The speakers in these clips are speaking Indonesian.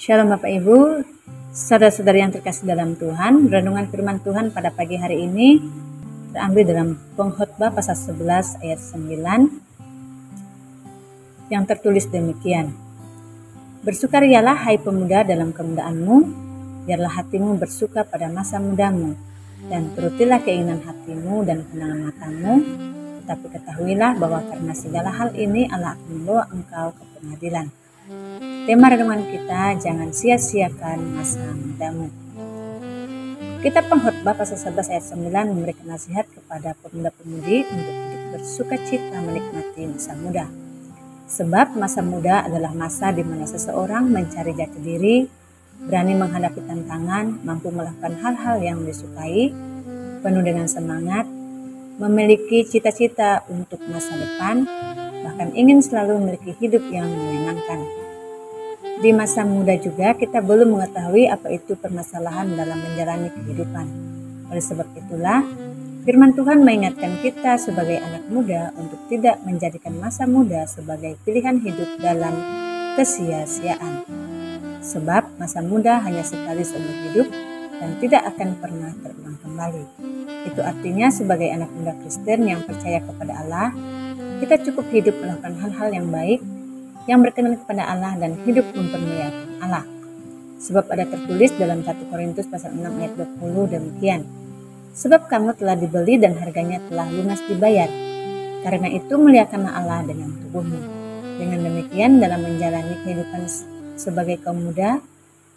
Shalom Bapak Ibu, saudara-saudari yang terkasih dalam Tuhan. Renungan firman Tuhan pada pagi hari ini terambil dalam Pengkhotbah pasal 11 ayat 9 yang tertulis demikian. Bersukarialah hai pemuda dalam kemudaanmu, biarlah hatimu bersuka pada masa mudamu, dan turutilah keinginan hatimu dan pandangan matamu, tetapi ketahuilah bahwa karena segala hal ini Allah akan membawa engkau ke pengadilan. Tema renungan kita, jangan sia-siakan masa mudamu. Kitab Pengkhotbah pasal 11 ayat 9 memberikan nasihat kepada pemuda-pemudi untuk hidup bersukacita menikmati masa muda. Sebab masa muda adalah masa di mana seseorang mencari jati diri, berani menghadapi tantangan, mampu melakukan hal-hal yang disukai, penuh dengan semangat, memiliki cita-cita untuk masa depan, bahkan ingin selalu memiliki hidup yang menyenangkan. Di masa muda juga kita belum mengetahui apa itu permasalahan dalam menjalani kehidupan. Oleh sebab itulah, firman Tuhan mengingatkan kita sebagai anak muda untuk tidak menjadikan masa muda sebagai pilihan hidup dalam kesia-siaan. Sebab masa muda hanya sekali seumur hidup dan tidak akan pernah terulang kembali. Itu artinya sebagai anak muda Kristen yang percaya kepada Allah, kita cukup hidup melakukan hal-hal yang baik, yang berkenan kepada Allah dan hidup mempermuliakan Allah. Sebab ada tertulis dalam 1 Korintus pasal 6 ayat 20 demikian. Sebab kamu telah dibeli dan harganya telah lunas dibayar. Karena itu muliakanlah Allah dengan tubuhmu. Dengan demikian dalam menjalani kehidupan sebagai kaum muda,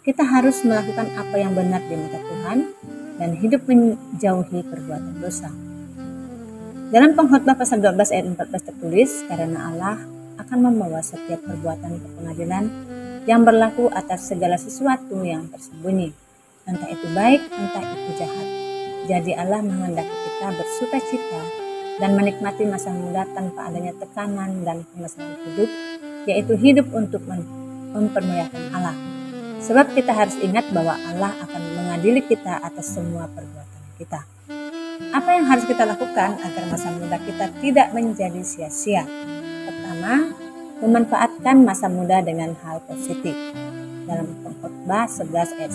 kita harus melakukan apa yang benar di mata Tuhan dan hidup menjauhi perbuatan dosa. Dalam Pengkhotbah pasal 12 ayat 14 tertulis, karena Allah akan membawa setiap perbuatan ke pengadilan yang berlaku atas segala sesuatu yang tersembunyi, entah itu baik, entah itu jahat. Jadi Allah menghendaki kita bersukacita dan menikmati masa muda tanpa adanya tekanan dan permasalahan hidup, yaitu hidup untuk mempermuliakan Allah. Sebab kita harus ingat bahwa Allah akan mengadili kita atas semua perbuatan kita. Apa yang harus kita lakukan agar masa muda kita tidak menjadi sia-sia? Pertama, memanfaatkan masa muda dengan hal positif. Dalam Pengkhotbah 11 ayat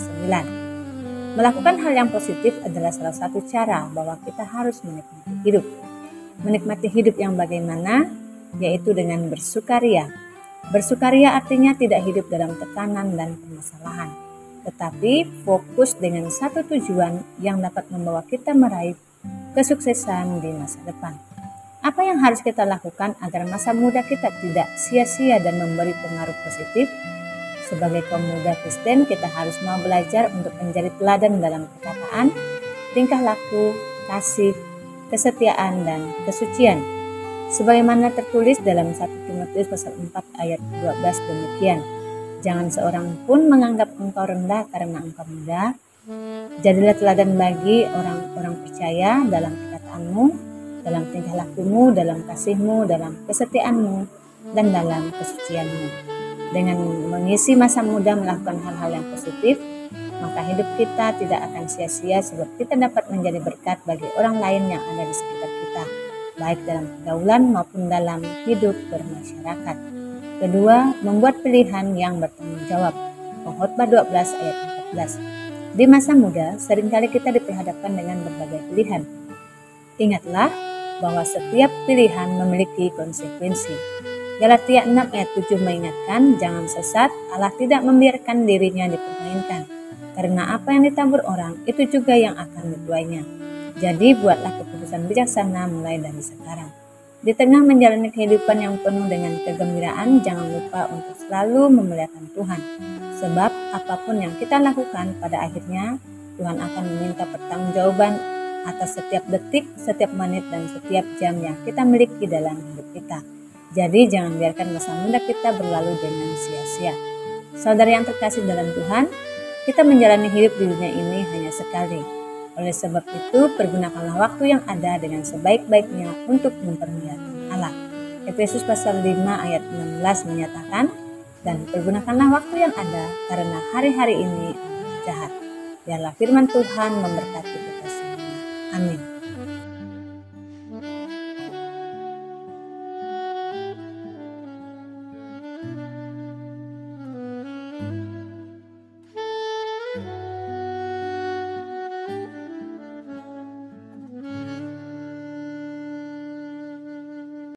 9. Melakukan hal yang positif adalah salah satu cara bahwa kita harus menikmati hidup. Menikmati hidup yang bagaimana? Yaitu dengan bersukaria. Bersukaria artinya tidak hidup dalam tekanan dan permasalahan, tetapi fokus dengan satu tujuan yang dapat membawa kita meraih kesuksesan di masa depan. Apa yang harus kita lakukan agar masa muda kita tidak sia-sia dan memberi pengaruh positif? Sebagai kaum muda Kristen, kita harus mau belajar untuk menjadi teladan dalam perkataan, tingkah laku, kasih, kesetiaan, dan kesucian. Sebagaimana tertulis dalam 1 Timotius pasal 4 ayat 12 demikian. Jangan seorang pun menganggap engkau rendah karena engkau muda. Jadilah teladan bagi orang-orang percaya dalam perkataanmu, dalam tingkah lakumu, dalam kasihmu, dalam kesetiaanmu, dan dalam kesucianmu. Dengan mengisi masa muda melakukan hal-hal yang positif, maka hidup kita tidak akan sia-sia sebab kita dapat menjadi berkat bagi orang lain yang ada di sekitar kita, baik dalam pergaulan maupun dalam hidup bermasyarakat. Kedua, membuat pilihan yang bertanggung jawab. Pengkhotbah 12 ayat 14. Di masa muda, seringkali kita diperhadapkan dengan berbagai pilihan. Ingatlah bahwa setiap pilihan memiliki konsekuensi. Galatia 6 ayat 7 mengingatkan, jangan sesat, Allah tidak membiarkan dirinya dipermainkan. Karena apa yang ditabur orang, itu juga yang akan dituainya. Jadi buatlah keputusan bijaksana mulai dari sekarang. Di tengah menjalani kehidupan yang penuh dengan kegembiraan, jangan lupa untuk selalu memuliakan Tuhan. Sebab apapun yang kita lakukan, pada akhirnya Tuhan akan meminta pertanggungjawaban atas setiap detik, setiap menit, dan setiap jam yang kita miliki dalam hidup kita. Jadi jangan biarkan masa muda kita berlalu dengan sia-sia. Saudara yang terkasih dalam Tuhan, kita menjalani hidup di dunia ini hanya sekali. Oleh sebab itu, pergunakanlah waktu yang ada dengan sebaik-baiknya untuk mempermuliakan Allah. Efesus pasal 5 ayat 16 menyatakan, dan pergunakanlah waktu yang ada karena hari-hari ini jahat. Biarlah firman Tuhan memberkati kita semua. Amin.